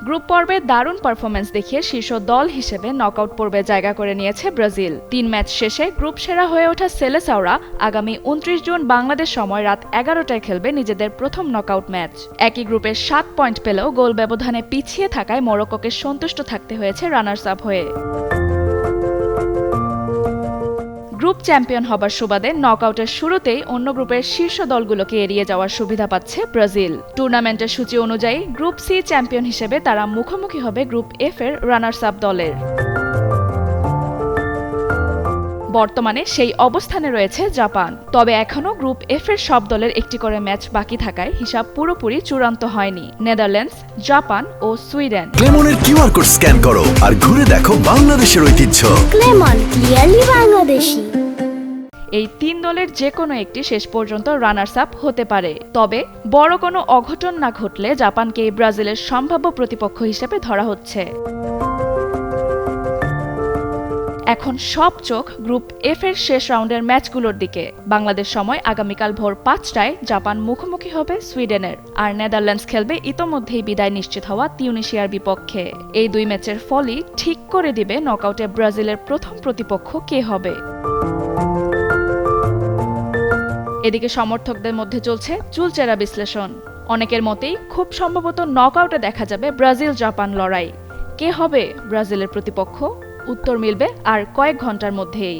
Group পর্বে দারুণ performance দেখিয়ে শীর্ষ দল হিসেবে নকআউট পর্বে জায়গা করে নিয়েছে ব্রাজিল। ৩ ম্যাচ শেষে গ্রুপ সেরা হয়ে ওঠা সেলেসাওরা আগামী ২৯ জুন বাংলাদেশ সময় রাত ১১টায় খেলবে নিজেদের প্রথম নকআউট ম্যাচ। একই গ্রুপে ৭ পয়েন্ট পেলেও গোল ব্যবধানে পিছিয়ে থাকায় মরক্কোকে সন্তুষ্ট থাকতে হয়েছে রানার্স আপ হয়ে। গ্রুপ চ্যাম্পিয়ন হবার সুবাদে নকআউটের শুরুতেই অন্য গ্রুপের শীর্ষ দলগুলোকে এড়িয়ে যাওয়ার সুবিধা পাচ্ছে ব্রাজিল। টুর্নামেন্টের সূচি অনুযায়ী গ্রুপ সি চ্যাম্পিয়ন হিসেবে তারা মুখোমুখি হবে গ্রুপ এফ এর রানার্স আপ দলের। বর্তমানে সেই অবস্থানে রয়েছে জাপান। তবে এখনও গ্রুপ এফ এর সব দলের একটি করে ম্যাচ বাকি থাকায় হিসাব পুরোপুরি চূড়ান্ত হয়নি। নেদারল্যান্ডস, জাপান ও সুইডেন। ক্লেমনের কিউআর কোড স্ক্যান করো আর ঘুরে দেখো বাংলাদেশের ঐতিহ্য। ক্লেমন, ক্লিয়ারলি বাংলাদেশি। এই ৩ দলের যে কোনো একটি শেষ পর্যন্ত রানার্স আপ হতে পারে। তবে বড় কোনো অঘটন না ঘটলে জাপানকে ব্রাজিলের সম্ভাব্য প্রতিপক্ষ হিসেবে ধরা হচ্ছে। এখন সব চোখ গ্রুপ এফ এর শেষ রাউন্ডের ম্যাচগুলোর দিকে। বাংলাদেশ সময় আগামীকাল ভোর ৫টায় জাপান মুখোমুখি হবে সুইডেনের, আর নেদারল্যান্ডস খেলবে ইতোমধ্যেই বিদায় নিশ্চিত হওয়া তিউনিশিয়ার বিপক্ষে। এই ২ ম্যাচের ফলই ঠিক করে দিবে নকআউটে ব্রাজিলের প্রথম প্রতিপক্ষ কে হবে। এদিকে সমর্থকদের মধ্যে চলছে চুলচেরা বিশ্লেষণ। অনেকের মতেই খুব সম্ভবত নকআউটে দেখা যাবে ব্রাজিল জাপান লড়াই। কে হবে ব্রাজিলের প্রতিপক্ষ? উত্তর মিলবে আর কয়েক ঘন্টার মধ্যেই।